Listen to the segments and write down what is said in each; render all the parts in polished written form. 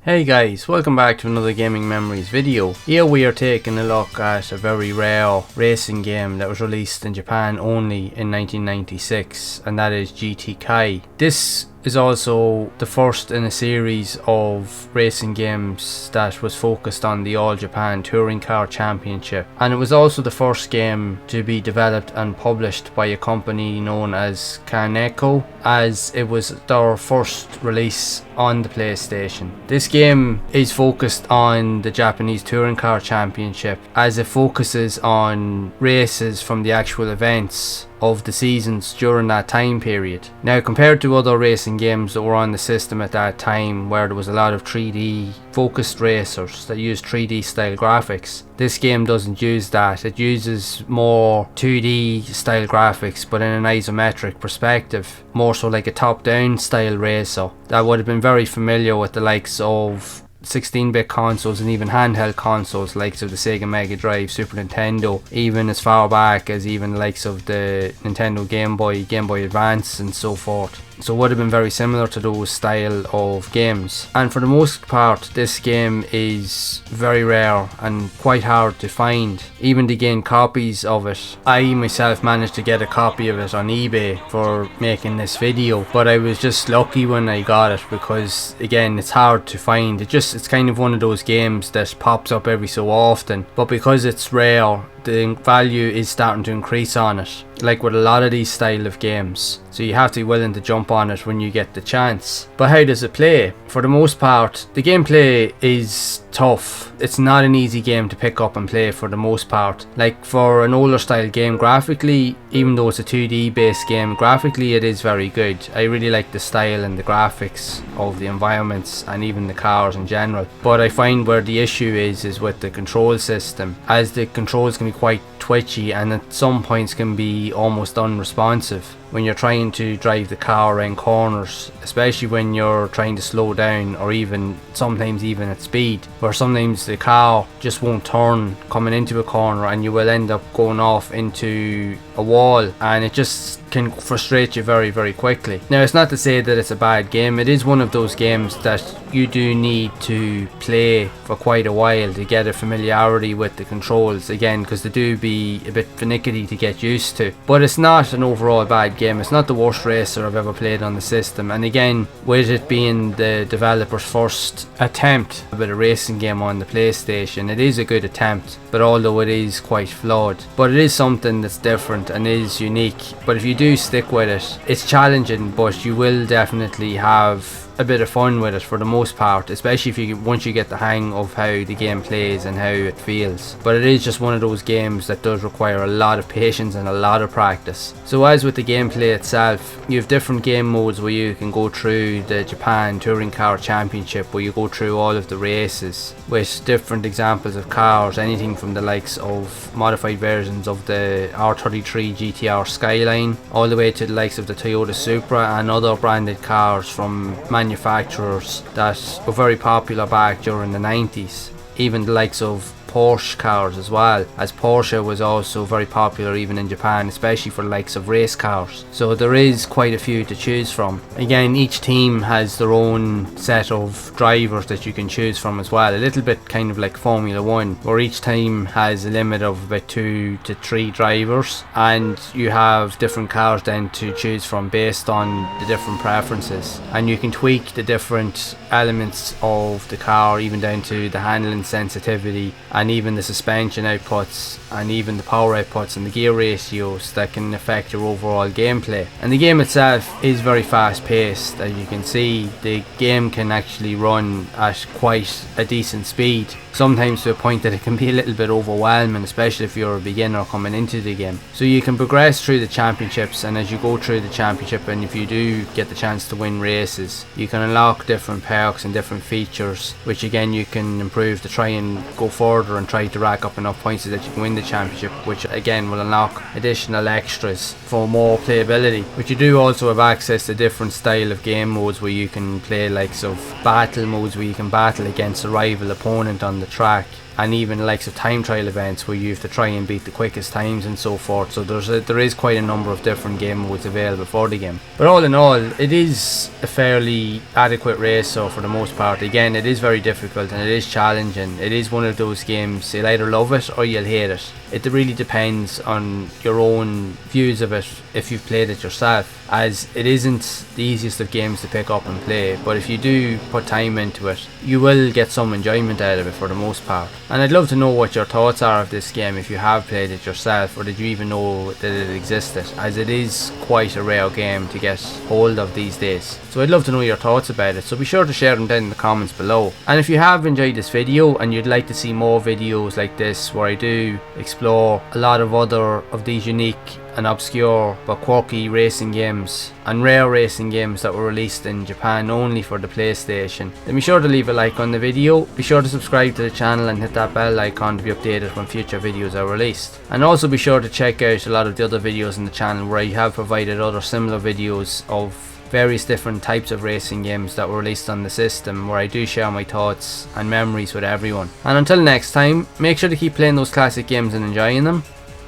Hey guys, welcome back to another Gaming Memories video. Here we are taking a look at a very rare racing game that was released in Japan only in 1996, and that is GT Kai. This is also the first in a series of racing games that was focused on the All Japan Touring Car Championship, and it was also the first game to be developed and published by a company known as Kaneko, as it was their first release on the PlayStation. This game is focused on the Japanese Touring Car Championship, as it focuses on races from the actual events of the seasons during that time period. Now, compared to other racing games that were on the system at that time, where there was a lot of 3D focused racers that used 3D style graphics, this game doesn't use that. It uses more 2D style graphics, but in an isometric perspective, more so like a top-down style racer that would have been very familiar with the likes of 16-bit consoles and even handheld consoles likes of the Sega Mega Drive, Super Nintendo, even as far back as even the likes of the Nintendo Game Boy Advance and so forth. So it would have been very similar to those style of games. And for the most part, this game is very rare and quite hard to find, even to gain copies of it. I myself managed to get a copy of it on eBay for making this video, but I was just lucky when I got it, because again, it's hard to find. It's kind of one of those games that pops up every so often, but because it's rare, the value is starting to increase on it, like with a lot of these style of games. So you have to be willing to jump on it when you get the chance. But how does it play? For the most part, the gameplay is tough. It's not an easy game to pick up and play for the most part. Like for an older style game, graphically, even though it's a 2D based game, graphically it is very good. I really like the style and the graphics of the environments and even the cars in general. But I find where the issue is with the control system, as the controls can be quite twitchy and at some points can be almost unresponsive when you're trying to drive the car around corners, especially when you're trying to slow down, or even sometimes even at speed, where sometimes the car just won't turn coming into a corner and you will end up going off into a wall, and it just can frustrate you very, very quickly. Now, it's not to say that it's a bad game. It is one of those games that you do need to play for quite a while to get a familiarity with the controls, again, because they do be a bit finicky to get used to. But it's not an overall bad game. It's not the worst racer I've ever played on the system, and again, with it being the developer's first attempt with a racing game on the PlayStation, it is a good attempt, but although it is quite flawed, but it is something that's different and is unique. But if you do stick with it, it's challenging, but you will definitely have a bit of fun with it for the most part, especially if once you get the hang of how the game plays and how it feels. But it is just one of those games that does require a lot of patience and a lot of practice. So as with the gameplay itself, you have different game modes where you can go through the Japan Touring Car Championship, where you go through all of the races with different examples of cars, anything from the likes of modified versions of the R33 GTR Skyline all the way to the likes of the Toyota Supra and other branded cars from manufacturers that were very popular back during the 90s, even the likes of Porsche cars as well, as Porsche was also very popular even in Japan, especially for the likes of race cars. So there is quite a few to choose from. Again, each team has their own set of drivers that you can choose from as well, a little bit kind of like Formula 1, where each team has a limit of about 2 to 3 drivers, and you have different cars then to choose from based on the different preferences, and you can tweak the different elements of the car, even down to the handling sensitivity and even the suspension outputs and even the power outputs and the gear ratios that can affect your overall gameplay. And the game itself is very fast paced. As you can see, the game can actually run at quite a decent speed, sometimes to a point that it can be a little bit overwhelming, especially if you're a beginner coming into the game. So you can progress through the championships, and as you go through the championship, and if you do get the chance to win races, you can unlock different perks and different features, which again you can improve to try and go further and try to rack up enough points so that you can win the championship, which again will unlock additional extras for more playability. But you do also have access to different style of game modes where you can play likes of battle modes, where you can battle against a rival opponent on the track, and even the likes of time trial events where you have to try and beat the quickest times and so forth. So there is quite a number of different game modes available for the game. But all in all, it is a fairly adequate race. So for the most part, again, it is very difficult and it is challenging. It is one of those games, you'll either love it or you'll hate it. It really depends on your own views of it if you've played it yourself, as it isn't the easiest of games to pick up and play, but if you do put time into it, you will get some enjoyment out of it for the most part. And I'd love to know what your thoughts are of this game, if you have played it yourself or did you even know that it existed, as it is quite a rare game to get hold of these days. So I'd love to know your thoughts about it, so be sure to share them down in the comments below. And if you have enjoyed this video and you'd like to see more videos like this where I do explore a lot of other of these unique and obscure but quirky racing games and rare racing games that were released in Japan only for the PlayStation, then be sure to leave a like on the video, be sure to subscribe to the channel and hit that bell icon to be updated when future videos are released. And also be sure to check out a lot of the other videos on the channel where I have provided other similar videos of various different types of racing games that were released on the system, where I do share my thoughts and memories with everyone. And until next time, make sure to keep playing those classic games and enjoying them,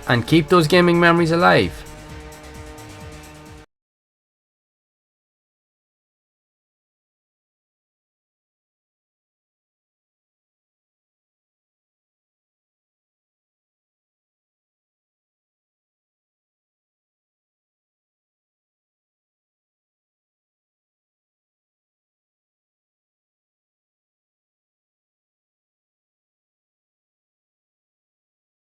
and keep those gaming memories alive.